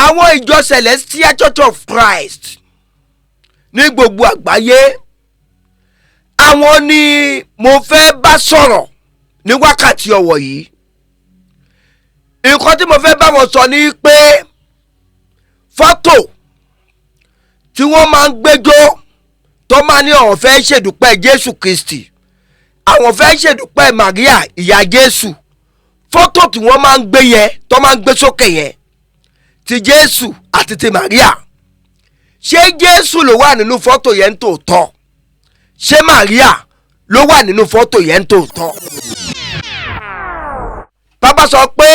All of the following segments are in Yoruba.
àwọn ìjọ Celestial Church of Christ ní gbogbo àgbáyé, àwọn ni mo fẹ́ bá sọ̀rọ̀ ní wákàtí ọ̀wọ̀ yìí. Nǹkan tí mo fẹ́ bá wọn sọ ni pé fọ́tò tí wọ́n máa ń gbẹ́jọ́ tó máa ní àwọn fẹ́ ṣèdúpẹ́ Jésù Kristi, àwọn fẹ́ ṣèdúpẹ́ Màríà ìyá Jésù, fọ́tò tí wọ́n máa ń gbé yẹn tó máa ń gbé sókè yẹn ti Jésù àti ti Màríà, ṣé Jésù ló wà nínú fọ́tò yẹn tòótọ́? Ṣé Màríà ló wà nínú fọ́tò yẹn tòótọ́? Bàbá sọ pé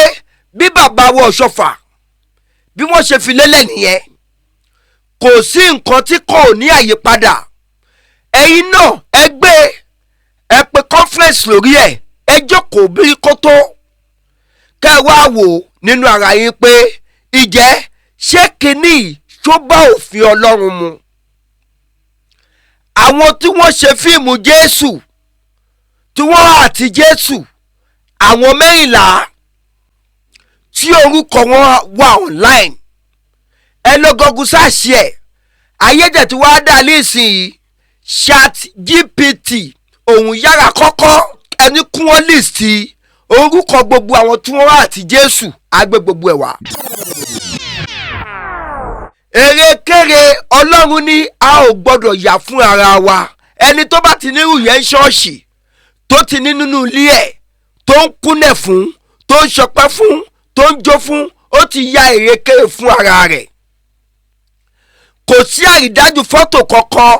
bí bàbá wọ Ọ̀ṣọ́fà bí wọ́n ṣe fi lélẹ̀ nìyẹn, kò sí nǹkan tí kò ní àyípadà. Ẹ̀yin náà ẹ pe conference lórí ẹ̀, ẹ jókòó bí kò tó kẹ́ ẹ wá wò nínú ara yín pé ìjẹ́ ṣé kínní tó bá òfin Ọlọ́run mu. Àwọn tí wọ́n ṣe fíìmù Jésù tí wọ́n àti Jésù, àwọn 14 tí orúkọ wọn wà online, ẹ lọ Google search ẹ̀, ayédè tí wàá dà nísìnyí ChatGPT òun yára kọ́kọ́ ẹni kún wọn list orúkọ gbogbo àwọn tí wọ́n wà àti Jésù, àgbé gbogbo ẹ̀ wá. Èrèkèrè Ọlọ́run ní a ò gbọ́dọ̀ yà fún ara wa. Ẹni tó bá ti nírú yẹn ṣọ́ọ̀ṣì, tó ti ní nínú ilé ẹ̀, tó ń kúnlẹ̀ fún, tó ń ṣọpẹ́ fún, tó ń jó fún, ó ti ya èrèkèrè fún ara rẹ̀. Kò sí àrídájú fọ́tò kankan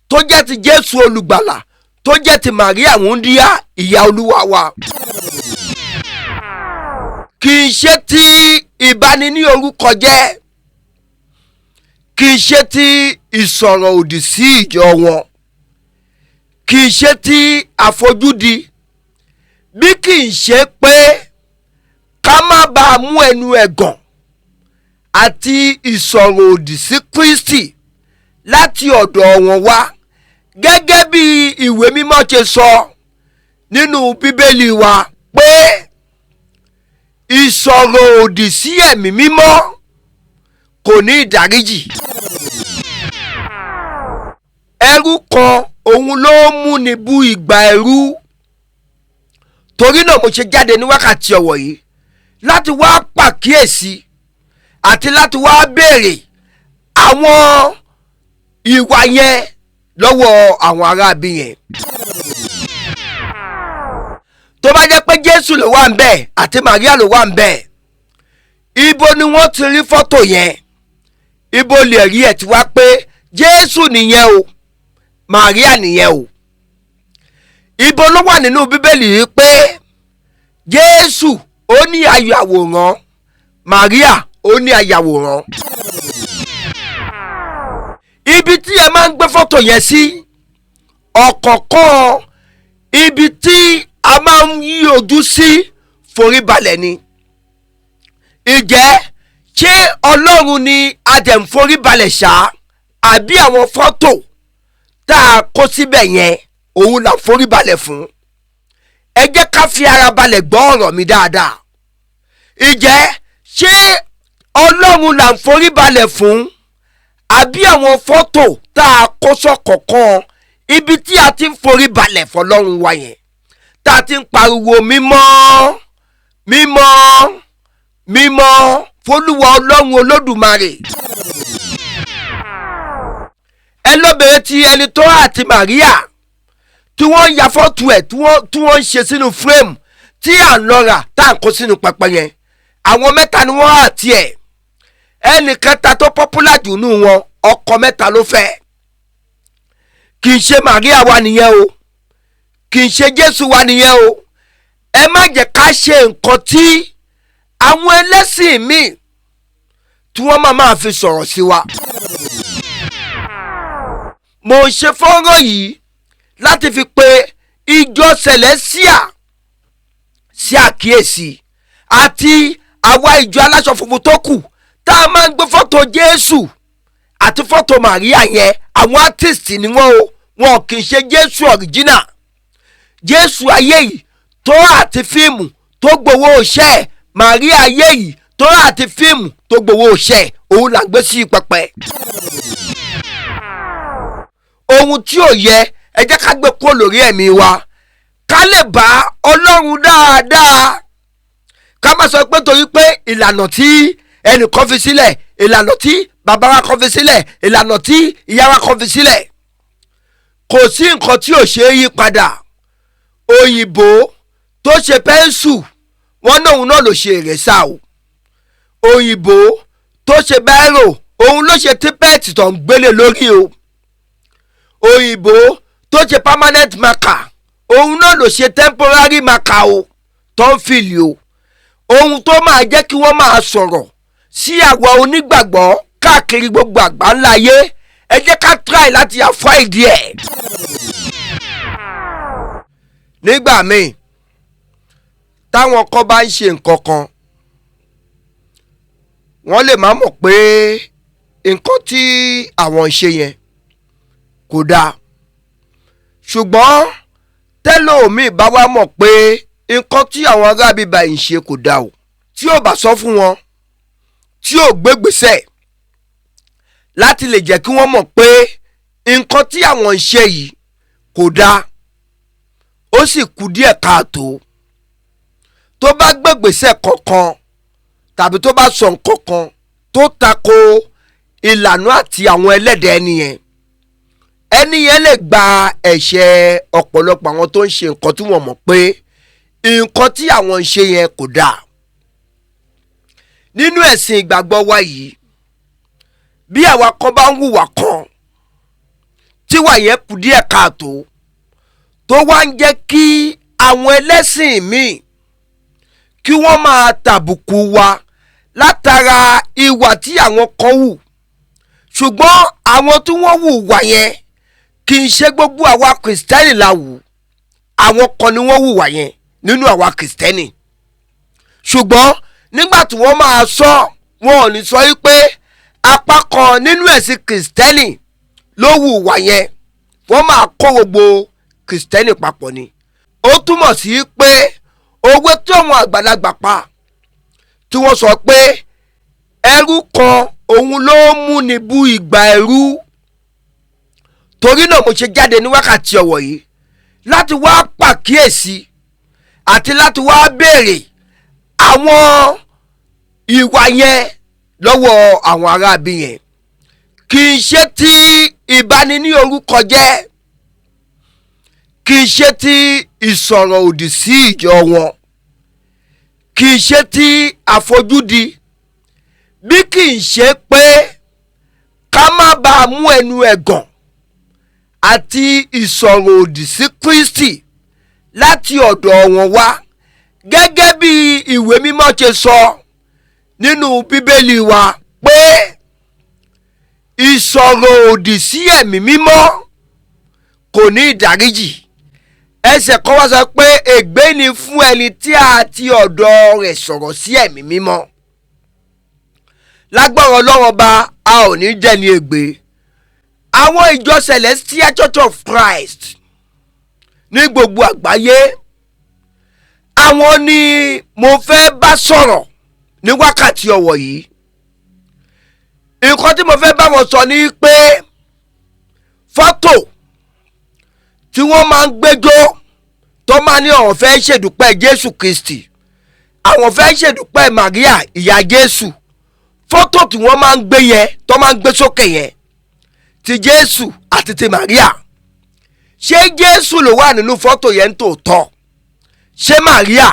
tó jẹ́ ti Jésù olùgbàlà, tó jẹ́ ti Màríà wúndíá ìyá Olúwa wa. Kì í ṣe ti ìbani ní orúkọ jẹ́, kì í ṣe ti ìsọ̀rọ̀ òdì sí ìjọ wọn, kì í ṣe ti àfojúdi, bí kì í ṣe pé ká má bàa mú ẹnu ẹ̀gàn àti ìsọ̀rọ̀ òdì sí Kristi láti ọ̀dọ̀ wọn wá, gẹ́gẹ́ bí ìwé mímọ́ ṣe sọ nínú Bíbélì wa pé ìsọ̀rọ̀ òdì sí ẹ̀mí mímọ́ kò ní ìdáríjì. Ẹrú kan òun ló mú ni bú ìgbà ẹrú. Torí náà mo ṣe jáde ní wákàtí ọ̀wọ̀ yìí láti wá pàkíyèsí àti láti wá béèrè àwọn ìwà yẹn lọ́wọ́ àwọn aráabí yẹn. Tó bá jẹ́ pé Jésù ló wà ńbẹ̀ àti Màríà ló wà ńbẹ̀, ibo ni wọ́n ti rí fọ́tò yẹn? Ibo lè rí ẹ̀ tí wá pé Jésù nìyẹn o, Màríà nìyẹn o? Ibo ló wà nínú Bíbélì yìí pé Jésù ó ní ayàwòrán, Màríà ó ní ayàwòrán? Ibi tí ẹ máa ń gbé fọ́tò yẹn sí, ọ̀kọ̀ọ̀kan ibi tí a máa ń yí ojú sí foríbalẹ̀ ni. Ìjẹ́ ṣé Ọlọ́run ni a dẹ̀ ń foríbalẹ̀ ṣá, àbí àwọn fọ́tò tá a kó síbẹ̀ yẹn òun là ń foríbalẹ̀ fún? Ẹ jẹ́ ká fi ara balẹ̀ gbọ́ ọ̀rọ̀ mi dáadáa. Ìjẹ́ ṣé Ọlọ́run là ń foríbalẹ̀ fún, àbí àwọn fọ́tò tá a kó sọ́kọ̀ọ̀kan ibi tí a ti ń foríbalẹ̀ fọlọ́run wa yẹn, tá a ti ń pariwo mímọ́ mímọ́ mímọ́ f'Olúwa Ọlọ́run Olódùmarè? Ẹ lọ bẹ̀rẹ̀ ti ẹni tó àti Màríà tí wọ́n ń ya fọ́tò ẹ̀ tí wọ́n ń ṣe sínú frame tí à ń lọ rà tá à ń kó sínú pẹpẹ yẹn. Àwọn 3 ni wọ́n àti ẹ̀. Ẹnì kẹta tó popular jù nù wọn, ọkọ 3 ló fẹ́. Kì í ṣe Màríà wa nìyẹn o, kì í ṣe Jésù wa nìyẹn o. Ẹ má jẹ́ ká ṣe nǹkan tí àwọn ẹlẹ́sìn míì tí wọ́n máa fi sọ̀rọ̀ sí wa. Mo ń ṣe fọ́nrán yìí láti fi pe ìjọ Celestial sí àkíyèsí, àti àwa ìjọ aláṣọ funfun tó kù tá a máa ń gbé fọ́tò Jésù àti fọ́tò Màríà yẹn. Àwọn artist ni wọ́n o, wọn kì í ṣe Jésù original. Jésù ayé yìí tó àti fíìmù tó gbowó iṣẹ́, Màríà ayé yìí tó àti fíìmù tó gbowó iṣẹ́ òun là ń gbé sí pẹpẹ. ohun tí ò yẹ ẹ jẹ́ ká gbé kúrò lórí ẹ̀mí wa ká lè bá Ọlọ́run dáadáa. ká má sọ pé torí pé ìlànà tí ẹnìkan fi sílẹ̀, ìlànà tí bàbá wa kan fi sílẹ̀, ìlànà tí ìyá wa kan fi sílẹ̀, kò sí nǹkan tí ò ṣe é yí padà. òyìnbó tó ṣe pẹ́ńsù wọ́n náà òun náà ló ṣe ìrẹsà o. òyìnbó tó ṣe báírò òun ló ṣe típẹ́ẹ̀tì tó ń gbélé lórí o. òyìnbó tó ṣe permanent marker òun náà ló ṣe temporary marker o tó ń fìlì o. ohun tó máa jẹ́ kí wọ́n máa sọ̀rọ̀ sí àwa onígbàgbọ́ káàkiri gbogbo àgbáńlá ayé ẹ jẹ́ ká try láti avoid ẹ̀. nígbà míì táwọn kan bá ń ṣe nǹkan kan wọ́n lè má mọ̀ pé nǹkan tí àwọn ń ṣe yẹn kò dáa, ṣùgbọ́n tẹ́lòmíì bá wá mọ̀ pé nǹkan tí àwọn ará bíbá yìí ń ṣe kò dáa o, tí ò bá sọ fún wọn, tí ò gbégbèsè láti lè jẹ́ kí wọ́n mọ̀ pé nǹkan tí àwọn ń ṣe yìí kò dáa, ó sì kù díẹ̀ káàtó, tó bá gbégbèsè kankan tàbí tó bá sọ nǹkan kan tó tako ìlànà àti àwọn ẹlẹ́dàá ẹni yẹn lè gba ẹ̀ṣẹ̀ ọ̀pọ̀lọpọ̀ àwọn tó ń ṣe nǹkan tí wọ́n mọ̀ pé nǹkan tí àwọn ń ṣe yẹn kò dáa. nínú ẹ̀sìn ìgbàgbọ́ wa yìí, bí àwa kan bá ń hùwà kan tíwà yẹn kù díẹ̀ káàtó tó wá ń jẹ́ kí àwọn ẹlẹ́sìn míì kí wọ́n máa tàbùkù wa látara ìwà tí àwọn kan hù, ṣùgbọ́n àwọn tí wọ́n hù wà yẹn kì í ṣe gbogbo àwa kìrìsìtẹ́nì la hù, àwọn kan ni wọ́n hù wà yẹn nínú àwa kìrìsìtẹ́nì. ṣùgbọ́n nígbà tí wọ́n máa sọ, wọn ò ní sọ wípé apá kan nínú ẹ̀sìn kìrìsìtẹ́nì ló hù wà yẹn, wọ́n máa kó gbogbo kìrìsìtẹ́nì papọ̀ ni. ó túmọ̀ sí pé òwe tí àwọn àgbàlagbà pa tí wọ́n sọ pé ẹrú kan òun ló mú ni bú ìgbà ẹrú. torí náà mo ṣe jáde ní wákàtí ọ̀wọ̀ yìí láti wá pàkíyèsí àti láti wá béèrè àwọn ìwà yẹn lọ́wọ́ àwọn aráabí yẹn. kì í ṣe ti ìbani ní orúkọ jẹ́, kì í ṣe ti ìsọ̀rọ̀ òdì sí ìjọ wọn, kì í ṣe ti àfojúdi, bí kì í ṣe pé ká má bàa mú ẹnu ẹ̀gàn àti ìsọ̀rọ̀ òdì sí Kristi láti ọ̀dọ̀ wọn wá, gẹ́gẹ́ bí ìwé mímọ́ ṣe sọ nínú Bíbélì wa pé ìsọ̀rọ̀ òdì sí ẹ̀mí mímọ́ kò ní ìdáríjì. ẹsẹ̀ kan wá sọ pé ègbé ni fún ẹni tí a ti ọ̀dọ̀ rẹ̀ sọ̀rọ̀ sí ẹ̀mí mímọ́. lágbára Ọlọ́run bá a ò ní jẹ́ ní ègbé. àwọn ìjọ Celestial Church of Christ ní gbogbo àgbáyé, àwọn ni mo fẹ́ bá sọ̀rọ̀ ní wákàtí ọ̀wọ̀ yìí. nǹkan tí mo fẹ́ bá wọn sọ ni pé fọ́tò tí wọ́n máa ń gbẹ́jọ́ tó máa ní àwọn fẹ́ ṣèdúpẹ́ Jésù Kristi, àwọn fẹ́ ṣèdúpẹ́ Màríà ìyá Jésù, fọ́tò tí wọ́n máa ń gbé yẹn tó máa ń gbé sókè yẹn ti Jésù àti ti Màríà, ṣé Jésù ló wà nínú fọ́tò yẹn tòótọ́? ṣé Màríà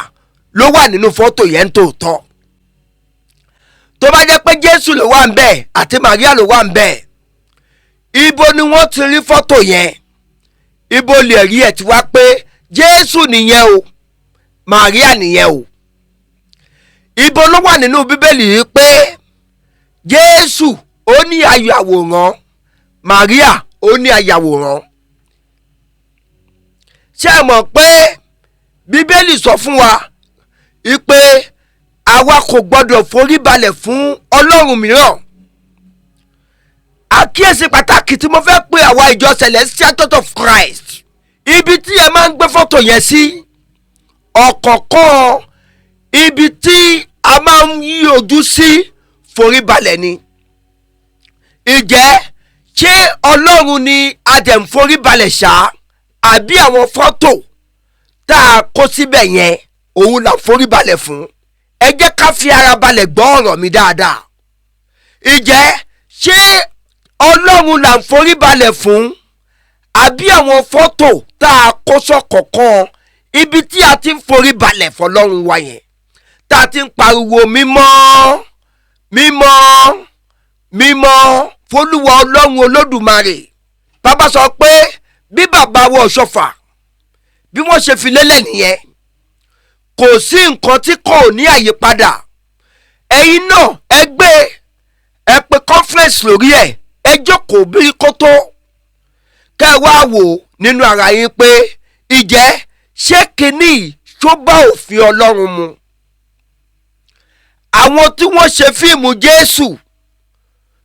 ló wà nínú fọ́tò yẹn tòótọ́? tó bá jẹ́ pé Jésù ló wà ń bẹ̀ àti Màríà ló wà ń bẹ̀, ibo ni wọ́n ti rí fọ́tò yẹn? ibo lè rí ẹ̀ tí wá pé Jésù nìyẹn o, Màríà nìyẹn o? ibo ló wà nínú Bíbélì yìí pé Jésù ó ní ayàwòrán, Màríà ó ní ayàwòrán? ṣé ẹ mọ̀ pé Bíbélì sọ fún wa wípé àwa kò gbọdọ̀ forí balẹ̀ fún ọlọ́run mìíràn? àkíyèsí pàtàkì tí mo fẹ́ pè àwa ìjọ Celestial Church of Christ, ibi tí ẹ máa ń gbé fọ́tò yẹn sí, ọ̀kọ̀ọ̀kan ibi tí a máa ń yí ojú sí foríbalẹ̀ ni. Ǹjẹ́ ṣé Ọlọ́run ni a dẹ̀ ń foríbalẹ̀ ṣá àbí àwọn fọ́tò tá a kó síbẹ̀ yẹn òun là ń foríbalẹ̀ fún? Ẹ jẹ́ ká fi ara balẹ̀ gbọ́ ọ̀rọ̀ mi dáadáa. Ǹjẹ́ ṣé Ọlọ́run là ń foríbalẹ̀ fún àbí àwọn fọ́tò tá a kó sọ́kọ̀ọ̀kan ibi tí a ti ń foríbalẹ̀ fọlọ́run wa yẹn, tá a ti ń pariwo mímọ́ mímọ́ mímọ́ f'Olúwa Ọlọ́run Olódùmarè? Bàbá sọ pé bí bàbá wa Ọ̀ṣọ́fà bí wọ́n ṣe fi lélẹ̀ nìyẹn, kò sí nǹkan tí kò ní àyípadà. Ẹ̀yin náà ẹ pe conference lórí ẹ̀, ẹ jókòó bí kò tó kẹ́ ẹ wá wò nínú ara yín pé ìjẹ́ ṣé kínní tó bá òfin Ọlọ́run mu? Àwọn tí wọ́n ṣe fíìmù Jésù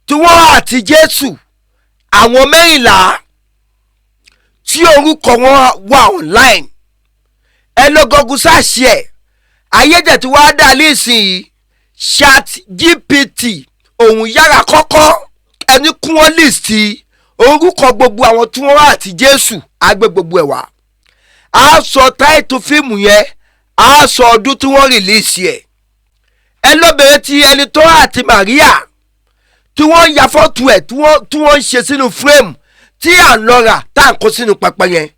tí wọ́n àti Jésù, àwọn 14 tí orúkọ wọn wà online, ẹ lọ Google search ẹ̀. Ayédè tí wàá dà nísìnyí ChatGPT òun yára kọ́kọ́ ẹni kún wọn list orúkọ gbogbo àwọn tí wọ́n wà àti Jésù, àgbẹ̀ gbogbo ẹ̀ wá. A sọ táìtù fíìmù yẹn, a sọ ọdún tí wọ́n rìlíìsì ẹ̀. Ẹ lọ bẹ̀rẹ̀ ti ẹni tó àti Màríà tí wọ́n ya fọ́tò ẹ̀ tí wọ́n ń ṣe sínú frame tí à ń lọ rà tá à ń kó sínú pẹpẹ yẹn.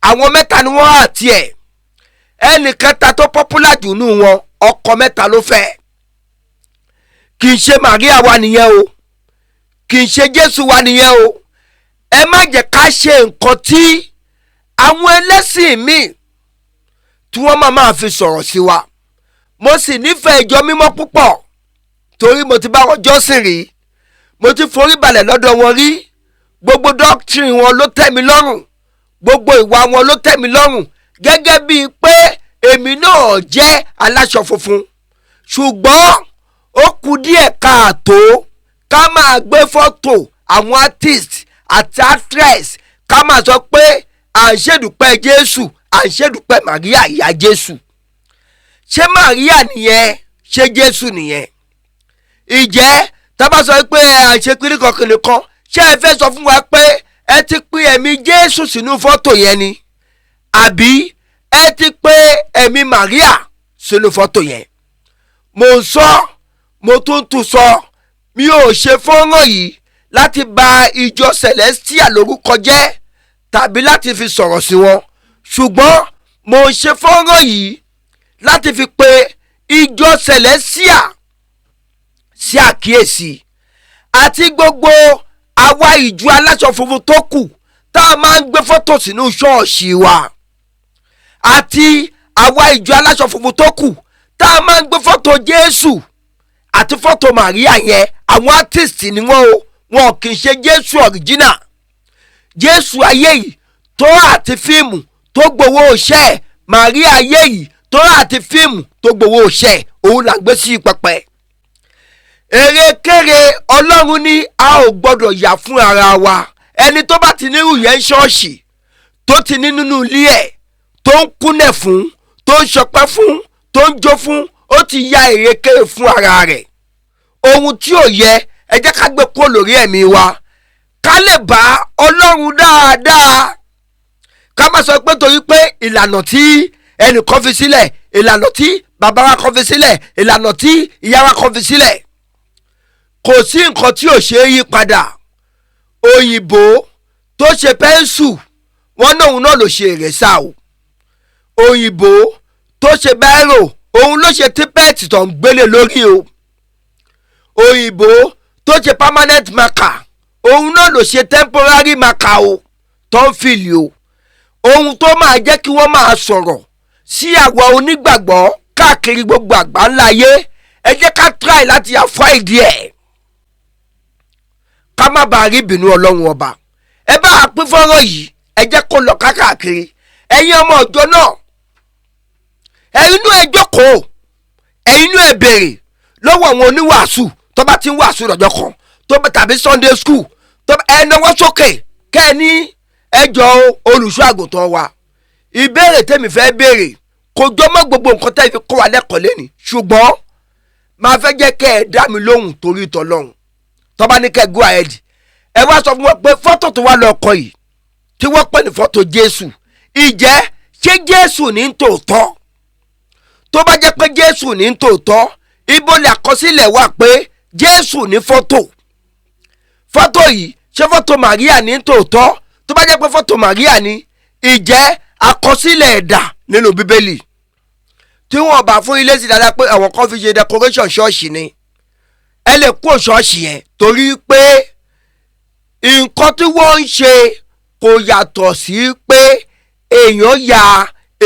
Àwọn 3 ni wọ́n àti ẹ̀. Ẹnì kẹta tó popular jù nù wọn, ọkọ 3 ló fẹ́. Kì í ṣe Màríà wa nìyẹn o, kì í ṣe Jésù wa nìyẹn o. Ẹ má jẹ́ ká ṣe nǹkan tí àwọn ẹlẹ́sìn míì tí wọ́n máa fi sọ̀rọ̀ sí wa. Mo sì nífẹ̀ẹ́ ìjọ mímọ́ púpọ̀ torí mo ti bá wọn jọ́sìn rí, mo ti foríbalẹ̀ lọ́dọ̀ wọn rí. Gbogbo doctrine wọn ló tẹ́ mi lọ́rùn, gbogbo ìwà wọn ló tẹ́ mi lọ́rùn, gẹ́gẹ́ bíi pé èmi náà jẹ́ aláṣọ funfun. Ṣùgbọ́n ó kù díẹ̀ káàtó ká máa gbé fọ́tò àwọn artist àti actress ká máa sọ pé à ń ṣèdúpẹ́ Jésù, à ń ṣèdúpẹ́ Màríà ìyá Jésù. Ṣé Màríà nìyẹn? Ṣé Jésù nìyẹn? Ìjẹ́ tá a bá sọ pé à ń ṣe kíríkan kìnìkan, ṣé ẹ fẹ́ sọ fún wa pé ẹ ti pín ẹ̀mí Jésù sínú fọ́tò yẹn ni? Àbí ẹ ti pé ẹ̀mí Màríà sínú fọ́tò yẹn? Mo ń sọ, mo tún sọ, mi ò ṣe fọ́nrán yìí láti bà ìjọ Celestial lórúkọ jẹ́ tàbí láti fi sọ̀rọ̀ sí wọn, ṣùgbọ́n mo ń ṣe fọ́nrán yìí láti fi pe ìjọ Celestial sí àkíyèsí, àti gbogbo àwa ìjọ aláṣọ funfun tó kù tá a máa ń gbé fọ́tò sínú ṣọ́ọ̀ṣì wa, àti àwa ìjọ aláṣọ funfun tó kù tá a máa ń gbé fọ́tò Jésù àti fọ́tò Màríà yẹn. Àwọn artist ni wọ́n o, wọn kì í ṣe Jésù original. Jésù ayé yìí tó àti fíìmù tó gbowó iṣẹ́, Màríà ayé yìí tó àti fíìmù tó gbowó iṣẹ́, òun là ń gbé sí pẹpẹ. Èrèkèrè Ọlọ́run ní a ò gbọ́dọ̀ yà fún ara wa. Ẹni tó bá ti nírú yẹn ṣọ́ọ̀ṣì, tó ti ní nínú ilé ẹ̀, tó ń kúnlẹ̀ fún, tó ń ṣọpẹ́ fún, tó ń jó fún, ó ti ya èrèkèrè fún ara rẹ̀. Ohun tí ò yẹ, ẹ jẹ́ ká gbé kúrò lórí ẹ̀mí wa ká lè bá Ọlọ́run dáadáa. Ká má sọ pé torí pé ìlànà tí ẹnìkan fi sílẹ̀, ìlànà tí bàbá wa kan fi sílẹ̀, ìlànà tí ìyá wa kan fi sílẹ̀, kò sí nǹkan tí ò ṣe é yí padà. Òyìnbó tó ṣe pẹ́ńsù, wọ́n náà òun náà ló ṣe ìrẹsà o. Òyìnbó tó ṣe báírò, òun ló ṣe típẹ́ẹ̀tì tó ń gbélé lórí o. Òyìnbó tó ṣe permanent marker, òun náà ló ṣe temporary marker o tó ń fìlì o. Ohun tó máa jẹ́ kí wọ́n máa sọ̀rọ̀ sí àwa onígbàgbọ́ káàkiri gbogbo àgbáńlá ayé, ẹ jẹ́ ká try láti avoid ẹ̀ ká má bàa rí ìbínú Ọlọ́run ọba. Ẹ bá a pín fọ́nrán yìí, ẹ jẹ́ kó lọ káàkiri. Ẹ̀yin ọmọ ọjọ́ náà, ẹ̀yin inú ẹ jókòó, ẹ̀yin inú ẹ béèrè lọ́wọ́ àwọn oníwàásù tó bá ti ń wàásù lọ́jọ́ kan, tó bá tàbí Sunday school, tó bá ẹ náwó sókè kẹ́ ẹ ní ẹjọ́ olùṣọ́ àgùntàn wa. Ìbéèrè tèmi fẹ́ béèrè kò jọ mọ́ gbogbo nǹkan tẹ́ fi kọ́ wa lẹ́kọ̀ọ́ lẹ́ni, ṣùgbọ́n máa fẹ́ jẹ́ kẹ́ ẹ dá mi lóhùn torí tọlọ́hun tó bá ní kẹ́ go ahead ẹ wá sọ fún wọn pé fọ́tò tó wà lọ́kọ yìí tí wọ́n pè ní fọ́tò Jésù ìjẹ́ ṣé Jésù ní tòótọ́ tó bá jẹ́ pé Jésù ní tòótọ́ ibo lè àkọsílẹ̀ wà pé Jésù ní fọ́tò yìí ṣé fọ́tò Màríà ní tòótọ́ tó bá jẹ́ pé fọ́tò Màríà ní ìjẹ́ àkọsílẹ̀ ẹ̀dà nínú Bíbélì tí wọ́n bá fún ilé sí dáadáa pé àwọn kan fi ṣe decoration ṣọ́ọ̀ṣì ni ẹ lè kó ṣọ́ọ̀ṣì yẹn torí pé nǹkan tí wọ́n ń ṣe kò yàtọ̀ sí pé èèyàn ya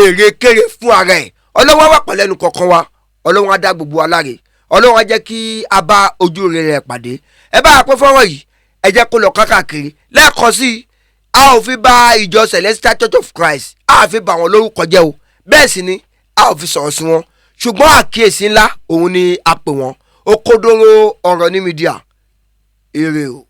èrèkèrè fún ara ẹ̀ Ọlọ́run wà pẹ̀lú ẹnu kọ̀ọ̀kan wa Ọlọ́run á dá gbogbo wa láre Ọlọ́run á jẹ́ kí a bá ojú rere pàdé ẹ bá a pé fọ́nrán yìí ẹ jẹ́ kó lọ káàkiri lẹ́ẹ̀kan sí a ò fi bà ìjọ Celestial Church of Christ a ò fi bà wọn lórúkọ jẹ́ o bẹ́ẹ̀ sì ni a ò fi sọ̀rọ̀ sí wọn ṣùgbọ́n àkíyèsí ńlá òun ni a pè wọ́n Òkodoro ọ̀rọ̀ ní mídíà èrè o.